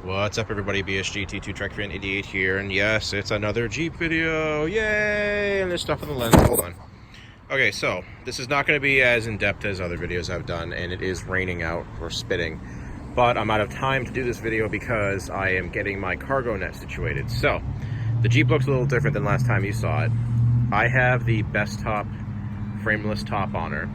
What's up, everybody? BSG T2 Trek Fan 88 here, and yes, it's another Jeep video. Yay! And there's stuff on the lens. Hold on. Okay, so this is not going to be as in-depth as other videos I've done, and it is raining out or spitting, but I'm out of time to do this video because I am getting my cargo net situated. So the Jeep looks a little different than last time you saw it. I have the best top frameless top on her.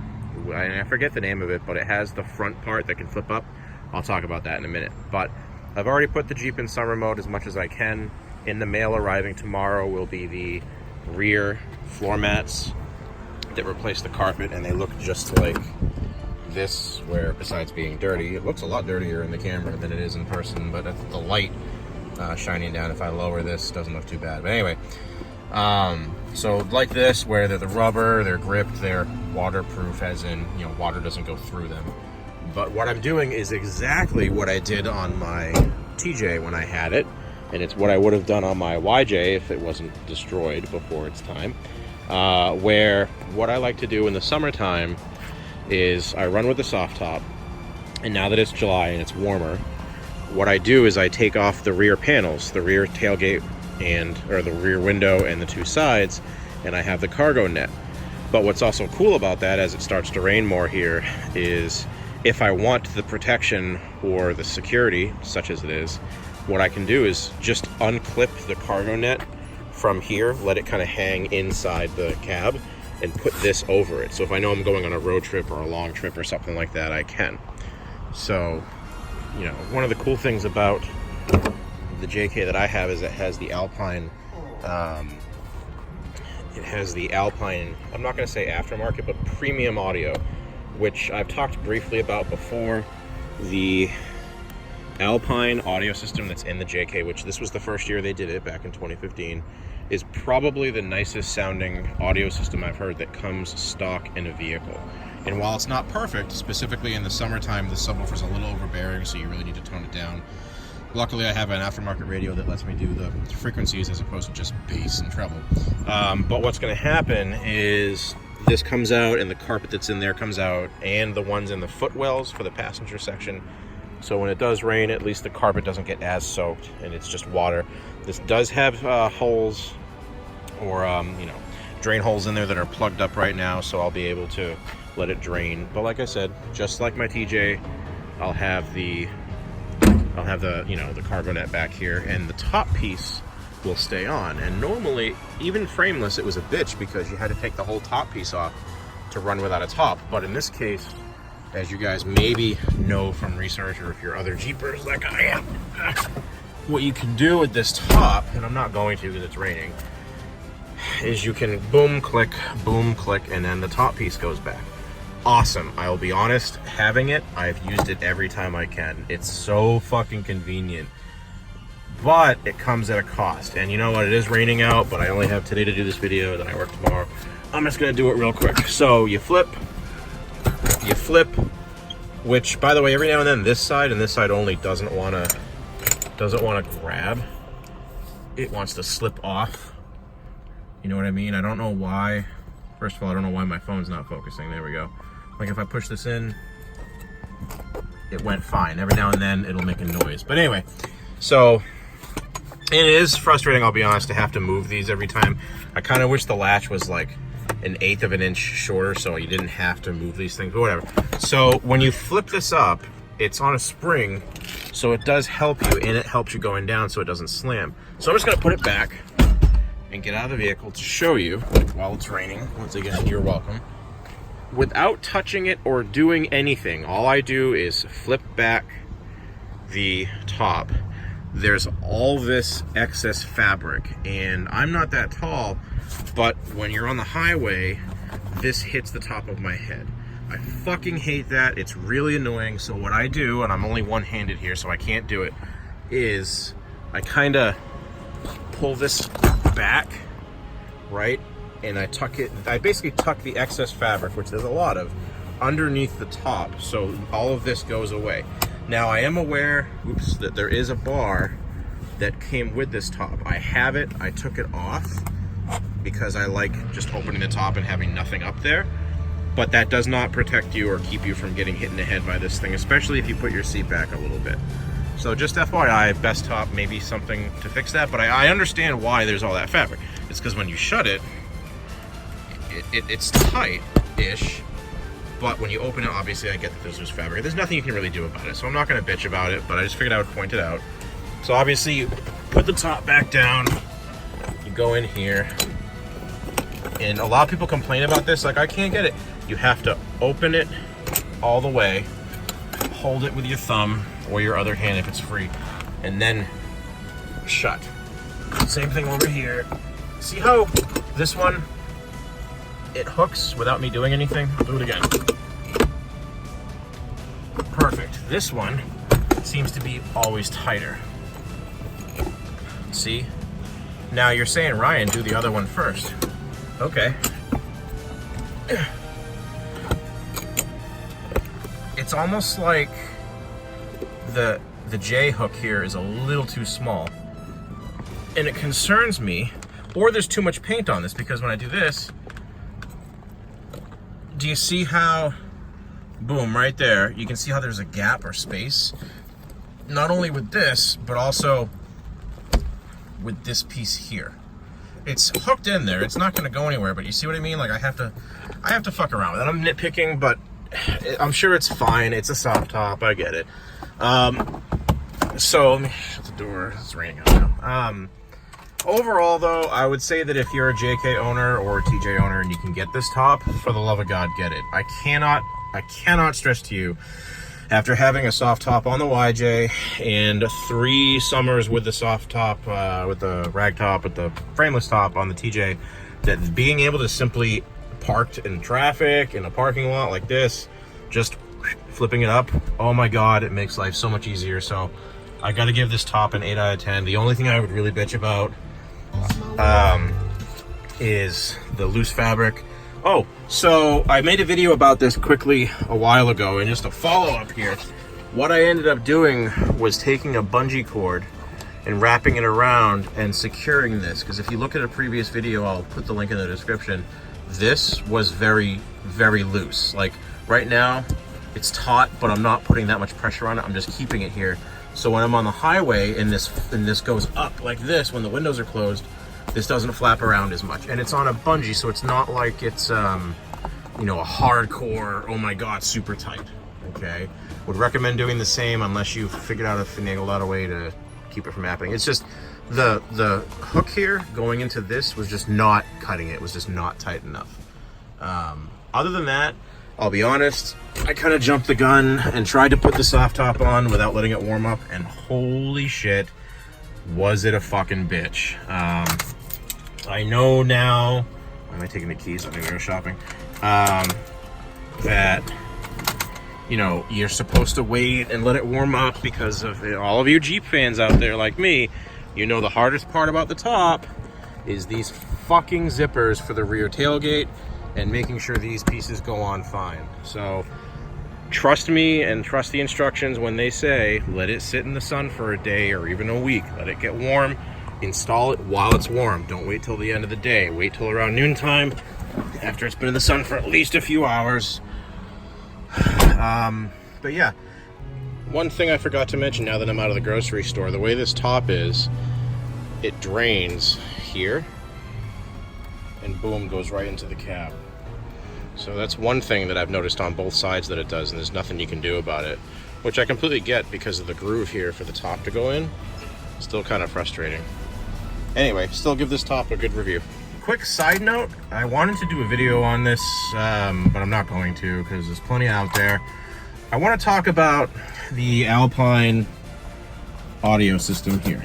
I forget the name of it, but it has the front part that can flip up. I'll talk about that in a minute. But I've already put the Jeep in summer mode as much as I can. In the mail arriving tomorrow will be the rear floor mats that replace the carpet, and they look just like this, where besides being dirty, it looks a lot dirtier in the camera than it is in person, but the light shining down, if I lower this, doesn't look too bad. But anyway, so like this, where they're the rubber, they're gripped, they're waterproof, as in, you know, water doesn't go through them. But what I'm doing is exactly what I did on my TJ when I had it, and it's what I would have done on my YJ if it wasn't destroyed before its time, where what I like to do in the summertime is I run with the soft top, and now that it's July and it's warmer, what I do is I take off the rear panels, the rear tailgate or the rear window and the two sides, and I have the cargo net. But what's also cool about that, as it starts to rain more here, is if I want the protection or the security, such as it is, what I can do is just unclip the cargo net from here, let it kind of hang inside the cab, and put this over it. So if I know I'm going on a road trip or a long trip or something like that, I can. So, you know, one of the cool things about the JK that I have is it has the Alpine, I'm not going to say aftermarket, but premium audio, which I've talked briefly about before. The Alpine audio system that's in the JK, which this was the first year they did it back in 2015, is probably the nicest sounding audio system I've heard that comes stock in a vehicle. And while it's not perfect, specifically in the summertime, the subwoofer's a little overbearing, so you really need to tone it down. Luckily, I have an aftermarket radio that lets me do the frequencies as opposed to just bass and treble. But what's going to happen is this comes out, and the carpet that's in there comes out, and the ones in the footwells for the passenger section. So when it does rain, at least the carpet doesn't get as soaked, and it's just water. This does have holes or drain holes in there that are plugged up right now, so I'll be able to let it drain. But like I said, just like my TJ, I'll have the the cargo net back here, and the top piece will stay on. And normally, even frameless, it was a bitch because you had to take the whole top piece off to run without a top. But in this case, as you guys maybe know from research, or if you're other Jeepers like I am, what you can do with this top, and I'm not going to because it's raining, is you can boom, click, and then the top piece goes back. Awesome. I'll be honest, having it, I've used it every time I can. It's so fucking convenient. But it comes at a cost. And you know what? It is raining out, but I only have today to do this video, then I work tomorrow. I'm just going to do it real quick. So you flip, which, by the way, every now and then this side and this side only doesn't want to grab. It wants to slip off. You know what I mean? I don't know why. First of all, I don't know why my phone's not focusing. There we go. Like if I push this in, it went fine. Every now and then it'll make a noise. But anyway, so it is frustrating, I'll be honest, to have to move these every time. I kind of wish the latch was like 1/8 of an inch shorter so you didn't have to move these things, but whatever. So when you flip this up, it's on a spring, so it does help you, and it helps you going down so it doesn't slam. So I'm just going to put it back and get out of the vehicle to show you while it's raining. Once again, you're welcome. Without touching it or doing anything, all I do is flip back the top. There's all this excess fabric, and I'm not that tall, but when you're on the highway, this hits the top of my head. I fucking hate that. It's really annoying. So what I do, and I'm only one-handed here, so I can't do it, is I kind of pull this back, right? And I tuck it, I basically tuck the excess fabric, which there's a lot of, underneath the top, so all of this goes away. Now I am aware, that there is a bar that came with this top. I have it, I took it off because I like just opening the top and having nothing up there. But that does not protect you or keep you from getting hit in the head by this thing, especially if you put your seat back a little bit. So just FYI, best top, maybe something to fix that, but I understand why there's all that fabric. It's because when you shut it, it's tight-ish, but when you open it, obviously I get that there's loose fabric. There's nothing you can really do about it, so I'm not going to bitch about it, but I just figured I would point it out. So obviously you put the top back down, you go in here, and a lot of people complain about this, like I can't get it. You have to open it all the way, hold it with your thumb or your other hand if it's free, and then shut. Same thing over here. See how this one, it hooks without me doing anything? I'll do it again. Perfect. This one seems to be always tighter. See? Now you're saying, Ryan, do the other one first. Okay. It's almost like the J hook here is a little too small. And it concerns me, or there's too much paint on this, because when I do this, do you see how, boom, right there, you can see how there's a gap or space? Not only with this, but also with this piece here. It's hooked in there, it's not gonna go anywhere, but you see what I mean? Like I have to fuck around with it. I'm nitpicking, but I'm sure it's fine. It's a soft top, I get it. So let me shut the door, it's raining out now. Overall though, I would say that if you're a JK owner or a TJ owner and you can get this top, for the love of God, get it. I cannot stress to you, after having a soft top on the YJ and 3 summers with the soft top, with the rag top, with the frameless top on the TJ, that being able to simply parked in traffic in a parking lot like this, just flipping it up, oh my God, it makes life so much easier. So I gotta give this top an 8 out of 10. The only thing I would really bitch about is the loose fabric. Oh, so I made a video about this quickly a while ago, and just a follow-up here. What I ended up doing was taking a bungee cord and wrapping it around and securing this, because if you look at a previous video, I'll put the link in the description, this was very, very loose. Like right now, it's taut, but I'm not putting that much pressure on it. I'm just keeping it here. So when I'm on the highway and this goes up like this, when the windows are closed, this doesn't flap around as much. And it's on a bungee, so it's not like it's, you know, a hardcore, oh my God, super tight, okay? Would recommend doing the same unless you've figured out a finagled out a way to keep it from happening. It's just, the hook here going into this was just not cutting it. It was just not tight enough. Other than that, I'll be honest, I kind of jumped the gun and tried to put the soft top on without letting it warm up, and holy shit, was it a fucking bitch. I know now, am I taking the keys? I'm gonna go shopping. That, you know, you're supposed to wait and let it warm up, because of all of you Jeep fans out there like me, you know the hardest part about the top is these fucking zippers for the rear tailgate and making sure these pieces go on fine. So trust me and trust the instructions when they say let it sit in the sun for a day or even a week. Let it get warm. Install it while it's warm. Don't wait till the end of the day. Wait till around noontime after it's been in the sun for at least a few hours. But yeah, one thing I forgot to mention now that I'm out of the grocery store, the way this top is, it drains here and boom, goes right into the cab. So that's one thing that I've noticed on both sides that it does, and there's nothing you can do about it, which I completely get because of the groove here for the top to go in. Still kind of frustrating. Anyway, still give this top a good review. Quick side note, I wanted to do a video on this, but I'm not going to because there's plenty out there. I want to talk about the Alpine audio system here.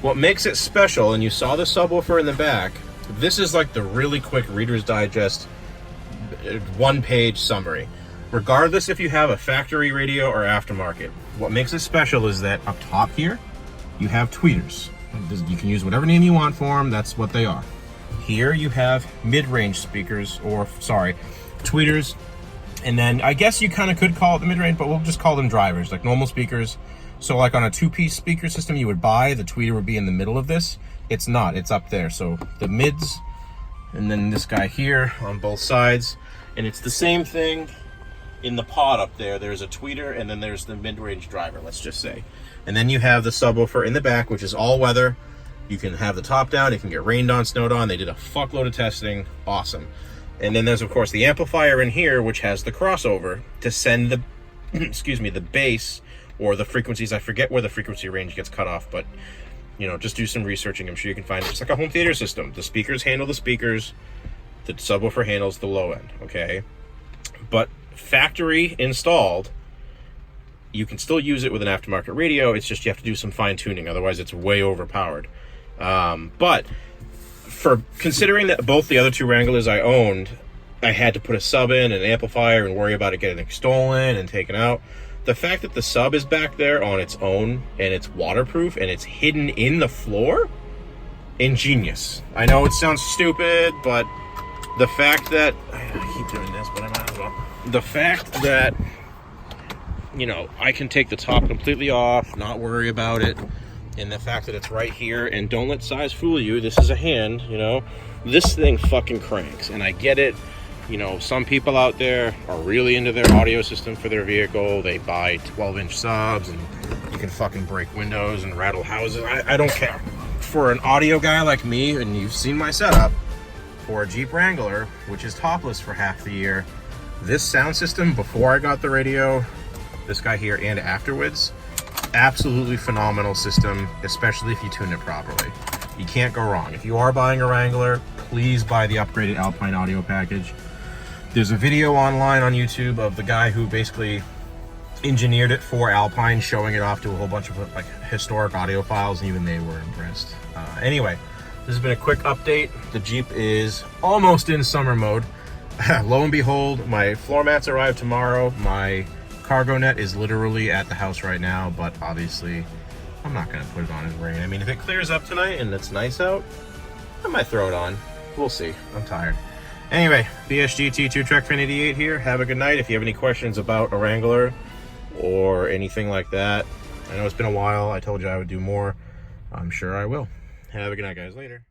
What makes it special, and you saw the subwoofer in the back, this is like the really quick Reader's Digest one-page summary. Regardless if you have a factory radio or aftermarket, what makes it special is that up top here, you have tweeters. You can use whatever name you want for them, that's what they are. Here you have mid-range speakers, or sorry, tweeters, and then I guess you kind of could call it the mid-range, but we'll just call them drivers, like normal speakers. So like on a two-piece speaker system you would buy, the tweeter would be in the middle of this. It's not, it's up there. So the mids, and then this guy here on both sides. And it's the same thing in the pod up there, there's a tweeter, and then there's the mid-range driver, let's just say. And then you have the subwoofer in the back, which is all weather. You can have the top down, it can get rained on, snowed on. They did a fuckload of testing, awesome. And then there's, of course, the amplifier in here, which has the crossover to send the, excuse me, the bass or the frequencies. I forget where the frequency range gets cut off, but, you know, just do some researching. I'm sure you can find it. It's like a home theater system. The speakers handle the speakers, the subwoofer handles the low end, okay? But factory installed, you can still use it with an aftermarket radio. It's just you have to do some fine tuning, otherwise it's way overpowered. But for considering that both the other two Wranglers I owned, I had to put a sub in, an amplifier, and worry about it getting stolen and taken out. The fact that the sub is back there on its own and it's waterproof and it's hidden in the floor, ingenious. I know it sounds stupid, but the fact that I keep doing this, but I might as well. The fact that, you know, I can take the top completely off, not worry about it, and the fact that it's right here, and don't let size fool you, this is a hand, you know, this thing fucking cranks, and I get it. You know, some people out there are really into their audio system for their vehicle. They buy 12-inch subs, and you can fucking break windows and rattle houses. I don't care. For an audio guy like me, and you've seen my setup, for a Jeep Wrangler, which is topless for half the year, this sound system, before I got the radio, this guy here, and afterwards, absolutely phenomenal system, especially if you tune it properly. You can't go wrong. If you are buying a Wrangler, please buy the upgraded Alpine audio package. There's a video online on YouTube of the guy who basically engineered it for Alpine, showing it off to a whole bunch of like historic audio files, and even they were impressed. Anyway, this has been a quick update. The Jeep is almost in summer mode. Lo and behold, my floor mats arrive tomorrow. My cargo net is literally at the house right now, but obviously I'm not gonna put it on in rain. I mean, if it clears up tonight and it's nice out, I might throw it on. We'll see. I'm tired. Anyway, BSGT2 Trek Fan 88 here. Have a good night. If you have any questions about a Wrangler or anything like that, I know it's been a while. I told you I would do more. I'm sure I will. Have a good night, guys. Later.